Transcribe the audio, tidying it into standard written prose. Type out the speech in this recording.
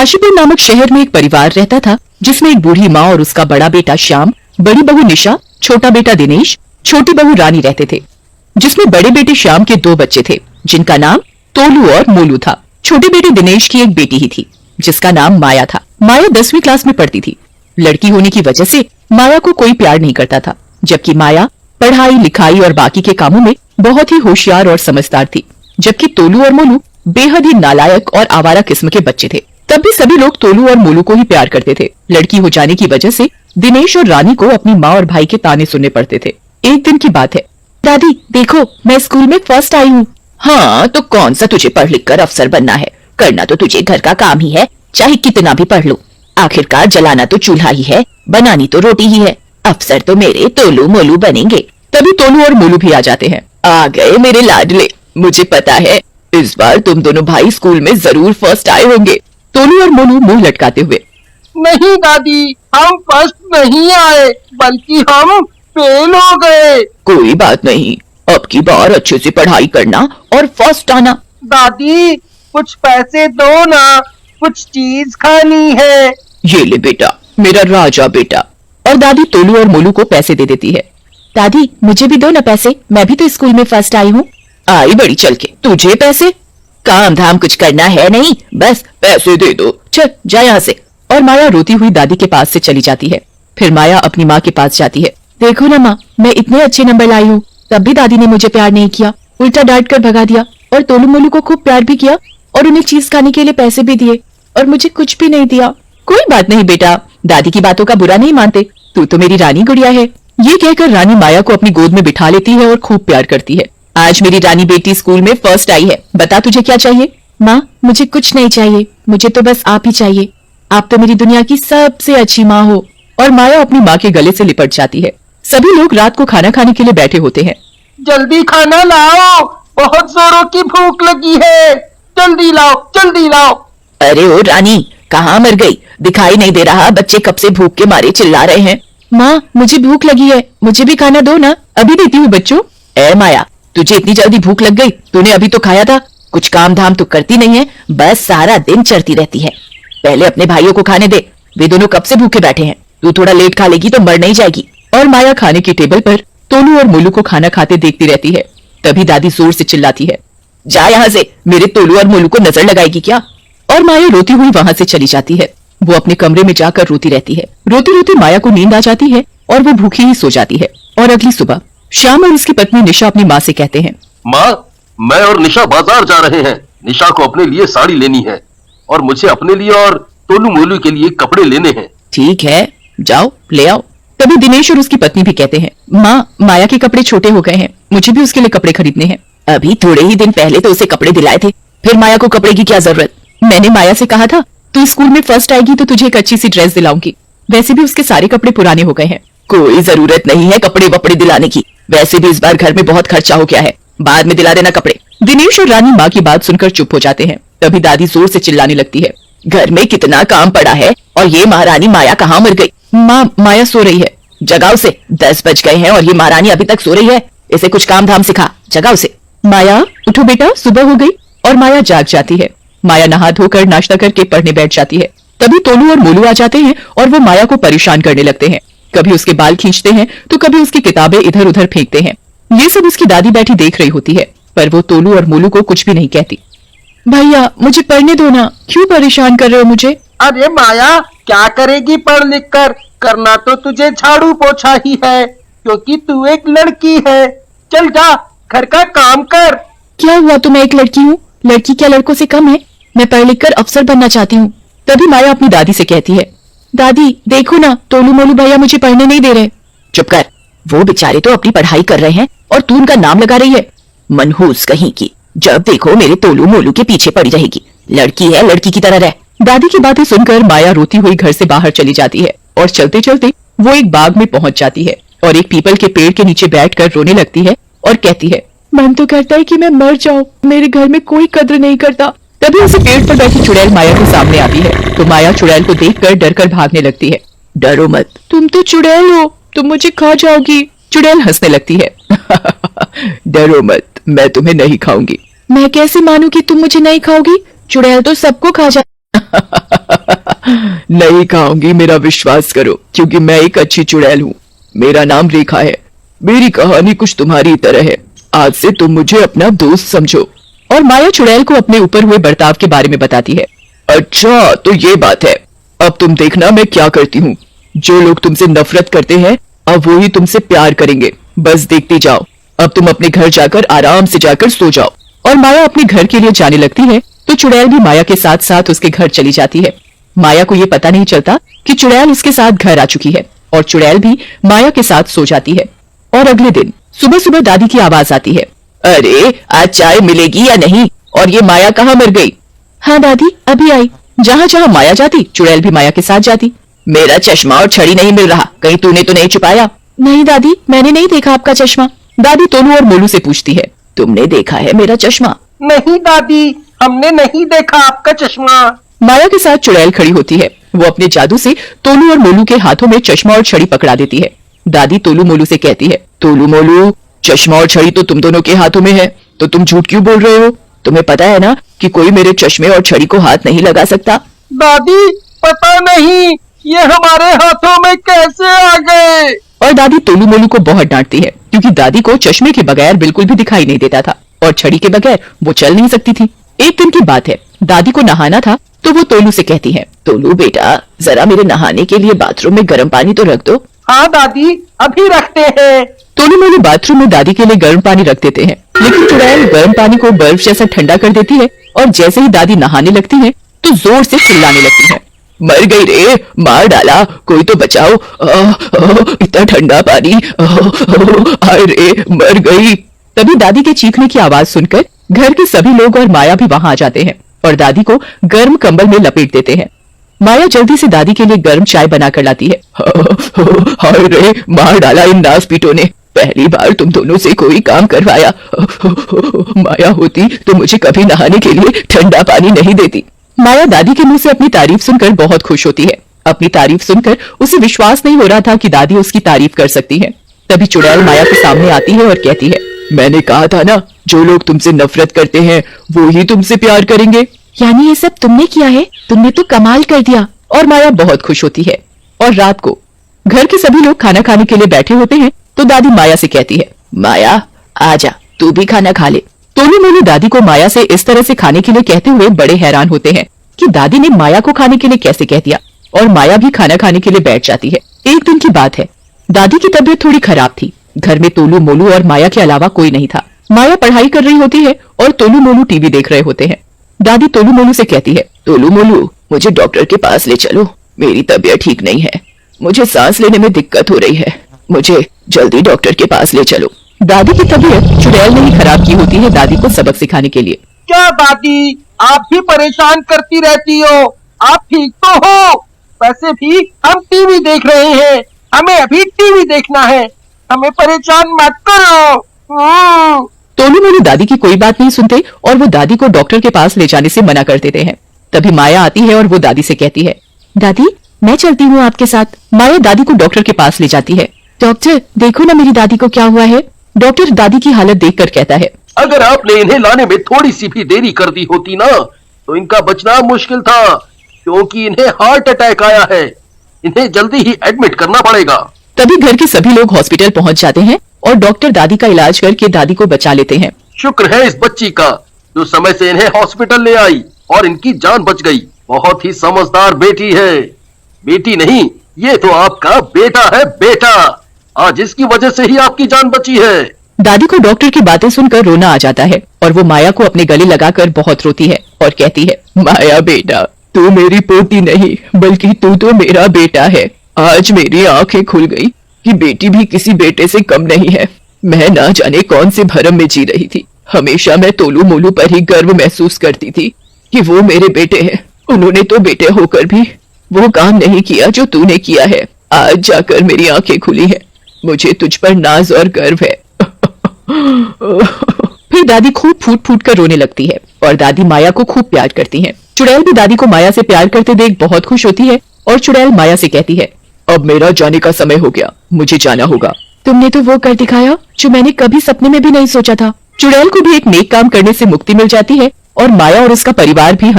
काशीपुर नामक शहर में एक परिवार रहता था, जिसमें एक बूढ़ी माँ और उसका बड़ा बेटा श्याम, बड़ी बहू निशा, छोटा बेटा दिनेश, छोटी बहू रानी रहते थे। जिसमें बड़े बेटे श्याम के 2 बच्चे थे, जिनका नाम तोलू और मोलू था। छोटे बेटे दिनेश की एक बेटी ही थी, जिसका नाम माया था। माया 10वीं क्लास में पढ़ती थी। लड़की होने की वजह से माया को कोई प्यार नहीं करता था, जबकि माया पढ़ाई लिखाई और बाकी के कामों में बहुत ही होशियार और समझदार थी। जबकि तोलू और मोलू बेहद ही नालायक और आवारा किस्म के बच्चे थे। तब भी सभी लोग तोलू और मोलू को ही प्यार करते थे। लड़की हो जाने की वजह से दिनेश और रानी को अपनी माँ और भाई के ताने सुनने पड़ते थे। एक दिन की बात है। दादी देखो, मैं स्कूल में फर्स्ट आई हूँ। हाँ, तो कौन सा तुझे पढ़ लिख कर अफसर बनना है? करना तो तुझे घर का काम ही है, चाहे कितना भी पढ़ लो। आखिरकार जलाना तो चूल्हा ही है, बनानी तो रोटी ही है। अफसर तो मेरे तोलू मोलू बनेंगे। तभी तोलू और मोलू भी आ जाते हैं। आ गए मेरे लाडले, मुझे पता है इस बार तुम दोनों भाई स्कूल में जरूर फर्स्ट आए होंगे। तोलू और मोलू मुंह लटकाते हुए, नहीं दादी, हम फर्स्ट नहीं आए, बल्कि हम फेल हो गए। कोई बात नहीं, अब की बार अच्छे से पढ़ाई करना और फर्स्ट आना। दादी कुछ पैसे दो ना, कुछ चीज खानी है। ये ले बेटा, मेरा राजा बेटा। और दादी तोलू और मोलू को पैसे दे देती है। दादी मुझे भी दो ना पैसे, मैं भी तो स्कूल में फर्स्ट आई हूँ। आई बड़ी चल के, तुझे पैसे? काम धाम कुछ करना है नहीं, बस पैसे दे दो, चल जा यहाँ से। और माया रोती हुई दादी के पास से चली जाती है। फिर माया अपनी माँ के पास जाती है। देखो ना माँ, मैं इतने अच्छे नंबर लाई हूँ, तब भी दादी ने मुझे प्यार नहीं किया, उल्टा डांट कर भगा दिया। और तोलू मोलू को खूब प्यार भी किया और उन्हें चीज खाने के लिए पैसे भी दिए, और मुझे कुछ भी नहीं दिया। कोई बात नहीं बेटा, दादी की बातों का बुरा नहीं मानते, तू तो मेरी रानी गुड़िया है। ये कहकर रानी माया को अपनी गोद में बिठा लेती है और खूब प्यार करती है। आज मेरी रानी बेटी स्कूल में फर्स्ट आई है, बता तुझे क्या चाहिए? माँ मुझे कुछ नहीं चाहिए, मुझे तो बस आप ही चाहिए। आप तो मेरी दुनिया की सबसे अच्छी माँ हो। और माया अपनी माँ के गले से लिपट जाती है। सभी लोग रात को खाना खाने के लिए बैठे होते हैं। जल्दी खाना लाओ, बहुत जोरों की भूख लगी है, जल्दी लाओ जल्दी लाओ। अरे ओ रानी, कहाँ मर गई? दिखाई नहीं दे रहा, बच्चे कब से भूख के मारे चिल्ला रहे हैं। माँ मुझे भूख लगी है, मुझे भी खाना दो ना, अभी देती हूँ बच्चों। ए माया, तुझे इतनी जल्दी भूख लग गई? तूने अभी तो खाया था। कुछ काम धाम तो करती नहीं है, बस सारा दिन चढ़ती रहती है। पहले अपने भाइयों को खाने दे, वे दोनों कब से भूखे बैठे हैं। तू थोड़ा लेट खा लेगी तो मर नहीं जाएगी। और माया खाने की टेबल पर तोलू और मोलू को खाना खाते देखती रहती है। तभी दादी जोर से चिल्लाती है, जा यहाँ से, मेरे तोलू और मोलू को नजर लगाएगी क्या? और माया रोती हुई वहाँ से चली जाती है। वो अपने कमरे में जाकर रोती रहती है। रोती रोती माया को नींद आ जाती है और वो भूखी ही सो जाती है। और अगली सुबह श्याम और उसकी पत्नी निशा अपनी माँ से कहते हैं, माँ, मैं और निशा बाजार जा रहे हैं। निशा को अपने लिए साड़ी लेनी है और मुझे अपने लिए और तोलू मोलू के लिए कपड़े लेने हैं। ठीक है, जाओ ले आओ। तभी दिनेश और उसकी पत्नी भी कहते हैं, माँ माया के कपड़े छोटे हो गए हैं, मुझे भी उसके लिए कपड़े खरीदने हैं। अभी थोड़े ही दिन पहले तो उसे कपड़े दिलाए थे, फिर माया को कपड़े की क्या जरूरत? मैंने माया से कहा था तू स्कूल में फर्स्ट आएगी तो तुझे एक अच्छी सी ड्रेस दिलाऊंगी। वैसे भी उसके सारे कपड़े पुराने हो गए हैं। कोई जरूरत नहीं है कपड़े वपड़े दिलाने की, वैसे भी इस बार घर में बहुत खर्चा हो गया है, बाद में दिला देना कपड़े। दिनेश और रानी माँ की बात सुनकर चुप हो जाते हैं। तभी दादी जोर से चिल्लाने लगती है, घर में कितना काम पड़ा है और ये महारानी माया कहाँ मर गई? माँ माया सो रही है। जगाओ से, 10 बज गए हैं और ये महारानी अभी तक सो रही है। इसे कुछ काम धाम सिखा, जगाओ से। माया उठो बेटा, सुबह हो गई। और माया जाग जाती है। माया नहा धोकर नाश्ता करके पढ़ने बैठ जाती है। तभी तोलू और मोलू आ जाते हैं और वो माया को परेशान करने लगते हैं। कभी उसके बाल खींचते हैं तो कभी उसकी किताबें इधर उधर फेंकते हैं। ये सब उसकी दादी बैठी देख रही होती है, पर वो तोलू और मोलू को कुछ भी नहीं कहती। भैया मुझे पढ़ने दो ना, क्यों परेशान कर रहे हो मुझे? अरे माया, क्या करेगी पढ़ लिख कर? करना तो तुझे झाड़ू पोछा ही है, क्योंकि तू एक लड़की है। चल जा, घर का काम कर। क्या हुआ तो मैं एक लड़की हूँ? लड़की क्या लड़कों से कम है? मैं पढ़ लिख कर अफसर बनना चाहती हूँ। तभी माया अपनी दादी से कहती है, दादी देखो ना, तोलू मोलू भैया मुझे पढ़ने नहीं दे रहे। चुप कर, वो बेचारे तो अपनी पढ़ाई कर रहे हैं और तू उनका नाम लगा रही है। मनहूस कहीं की, जब देखो मेरे तोलू मोलू के पीछे पड़ी रहेगी। लड़की है, लड़की की तरह रह। दादी की बातें सुनकर माया रोती हुई घर से बाहर चली जाती है और चलते चलते वो एक बाग में पहुंच जाती है और एक पीपल के पेड़ के नीचे बैठकर रोने लगती है और कहती है, मन तो करता है कि मैं मर जाऊं, मेरे घर में कोई कद्र नहीं करता। तभी उसे पेड़ पर बैठी चुड़ैल माया के सामने आती है तो माया चुड़ैल को देखकर डरकर भागने लगती है। डरो मत, तुम तो चुड़ैल हो, तुम मुझे खा जाओगी। चुड़ैल हंसने लगती है, डरो मत, मैं तुम्हें नहीं खाऊंगी। मैं कैसे मानूं कि तुम मुझे नहीं खाओगी? चुड़ैल तो सबको खा जा नहीं खाऊंगी, मेरा विश्वास करो, क्योंकि मैं एक अच्छी चुड़ैल हूँ। मेरा नाम रेखा है। मेरी कहानी कुछ तुम्हारी तरह है। आज से तुम मुझे अपना दोस्त समझो। और माया चुड़ैल को अपने ऊपर हुए बर्ताव के बारे में बताती है। अच्छा, तो ये बात है। अब तुम देखना मैं क्या करती हूँ। जो लोग तुमसे नफरत करते हैं अब वो ही तुमसे प्यार करेंगे। बस देखती जाओ। अब तुम अपने घर जाकर आराम से जाकर सो जाओ। और माया अपने घर के लिए जाने लगती है तो चुड़ैल भी माया के साथ साथ उसके घर चली जाती है। माया को ये पता नहीं चलता कि चुड़ैल उसके साथ घर आ चुकी है और चुड़ैल भी माया के साथ सो जाती है। और अगले दिन सुबह सुबह दादी की आवाज आती है। अरे, आज चाय मिलेगी या नहीं? और ये माया कहाँ मर गई? हाँ दादी, अभी आई। जहाँ जहाँ माया जाती चुड़ैल भी माया के साथ जाती। मेरा चश्मा और छड़ी नहीं मिल रहा, कहीं तूने तो नहीं छुपाया? नहीं दादी, मैंने नहीं देखा आपका चश्मा। दादी तोलू और मोलू से पूछती है। तुमने देखा है मेरा चश्मा? नहीं दादी, हमने नहीं देखा आपका चश्मा। माया के साथ चुड़ैल खड़ी होती है। वो अपने जादू से तोलू और मोलू के हाथों में चश्मा और छड़ी पकड़ा देती है। दादी तोलू मोलू से कहती है। तोलू मोलू, चश्मा और छड़ी तो तुम दोनों के हाथों में है, तो तुम झूठ क्यों बोल रहे हो? तुम्हें पता है ना कि कोई मेरे चश्मे और छड़ी को हाथ नहीं लगा सकता। दादी, पता नहीं ये हमारे हाथों में कैसे आ गए। और दादी तोलू मोलू को बहुत डांटती है, क्योंकि दादी को चश्मे के बगैर बिल्कुल भी दिखाई नहीं देता था और छड़ी के बगैर वो चल नहीं सकती थी। एक दिन की बात है, दादी को नहाना था तो वो तोलू से कहती है। तोलू बेटा, जरा मेरे नहाने के लिए बाथरूम में गर्म पानी तो रख दो। हाँ दादी, अभी रखते हैं। तोलू मोलू बाथरूम में दादी के लिए गर्म पानी रख देते हैं, लेकिन चुड़ैल गर्म पानी को बर्फ जैसा ठंडा कर देती है और जैसे ही दादी नहाने लगती है तो जोर से चिल्लाने लगती है। मर गई रे, मार डाला, कोई तो बचाओ। इतना ठंडा पानी, हाय रे, मर गई। तभी दादी के चीखने की आवाज सुनकर घर के सभी लोग और माया भी वहां आ जाते हैं और दादी को गर्म कंबल में लपेट देते हैं। माया जल्दी से दादी के लिए गर्म चाय बनाकर लाती है। हाय रे, मार डाला इन नासपीटों ने। पहली बार तुम दोनों से कोई काम करवाया। माया होती तो मुझे कभी नहाने के लिए ठंडा पानी नहीं देती। माया दादी के मुंह से अपनी तारीफ सुनकर बहुत खुश होती है। अपनी तारीफ सुनकर उसे विश्वास नहीं हो रहा था कि दादी उसकी तारीफ कर सकती है। तभी चुड़ैल माया के सामने आती है और कहती है। मैंने कहा था ना, जो लोग तुमसे नफरत करते हैं वो ही तुमसे प्यार करेंगे। यानी ये सब तुमने किया है? तुमने तो कमाल कर दिया। और माया बहुत खुश होती है। और रात को घर के सभी लोग खाना खाने के लिए बैठे होते हैं तो दादी माया से कहती है। माया, आजा, तू भी खाना खा ले। तोलू मोलू दादी को माया से इस तरह से खाने के लिए कहते हुए बड़े हैरान होते हैं कि दादी ने माया को खाने के लिए कैसे कह दिया। और माया भी खाना खाने के लिए बैठ जाती है। एक दिन की बात है, दादी की तबीयत थोड़ी खराब थी। घर में तोलू मोलू और माया के अलावा कोई नहीं था। माया पढ़ाई कर रही होती है और तोलू मोलू टीवी देख रहे होते हैं। दादी तोलू मोलू से कहती है। तोलू मोलू, मुझे डॉक्टर के पास ले चलो, मेरी तबीयत ठीक नहीं है, मुझे सांस लेने में दिक्कत हो रही है, मुझे जल्दी डॉक्टर के पास ले चलो। दादी की तबीयत चुड़ैल ने ही खराब की होती है दादी को सबक सिखाने के लिए। क्या दादी, आप भी परेशान करती रहती हो? आप ठीक तो हो? वैसे भी हम टीवी देख रहे हैं, हमें अभी टीवी देखना है, हमें परेशान मत करो। तोलू मोलू दादी की कोई बात नहीं सुनते और वो दादी को डॉक्टर के पास ले जाने से मना कर देते हैं। तभी माया आती है और वो दादी से कहती है। दादी, मैं चलती हूँ आपके साथ। माया दादी को डॉक्टर के पास ले जाती है। डॉक्टर, देखो ना मेरी दादी को क्या हुआ है। डॉक्टर दादी की हालत देखकर कहता है। अगर आपने इन्हें लाने में थोड़ी सी भी देरी कर दी होती ना, तो इनका बचना मुश्किल था, क्योंकि इन्हें हार्ट अटैक आया है। इन्हें जल्दी ही एडमिट करना पड़ेगा। तभी घर के सभी लोग हॉस्पिटल पहुंच जाते हैं और डॉक्टर दादी का इलाज करके दादी को बचा लेते हैं। शुक्र है इस बच्ची का, जो समय से इन्हें हॉस्पिटल ले आई और इनकी जान बच गई। बहुत ही समझदार बेटी है। बेटी नहीं, ये तो आपका बेटा है, बेटा। आज इसकी वजह से ही आपकी जान बची है। दादी को डॉक्टर की बातें सुनकर रोना आ जाता है और वो माया को अपने गले लगाकर बहुत रोती है और कहती है। माया बेटा, तू मेरी पोती नहीं बल्कि तू तो मेरा बेटा है। आज मेरी आंखें खुल गई कि बेटी भी किसी बेटे से कम नहीं है। मैं ना जाने कौन से भरम में जी रही थी। हमेशा मैं तोलू मोलू पर ही गर्व महसूस करती थी कि वो मेरे बेटे हैं। उन्होंने तो बेटे होकर भी वो काम नहीं किया जो तूने किया है। आज जाकर मेरी आंखें खुली है। मुझे तुझ पर नाज और गर्व है। फिर दादी खूब फूट फूट कर रोने लगती है और दादी माया को खूब प्यार करती है। चुड़ैल भी दादी को माया से प्यार करते देख बहुत खुश होती है और चुड़ैल माया से कहती है। अब मेरा जाने का समय हो गया, मुझे जाना होगा। तुमने तो वो कर दिखाया जो मैंने कभी सपने में भी नहीं सोचा था। चुड़ैल को भी एक नेक काम करने से मुक्ति मिल जाती है और माया और उसका परिवार भी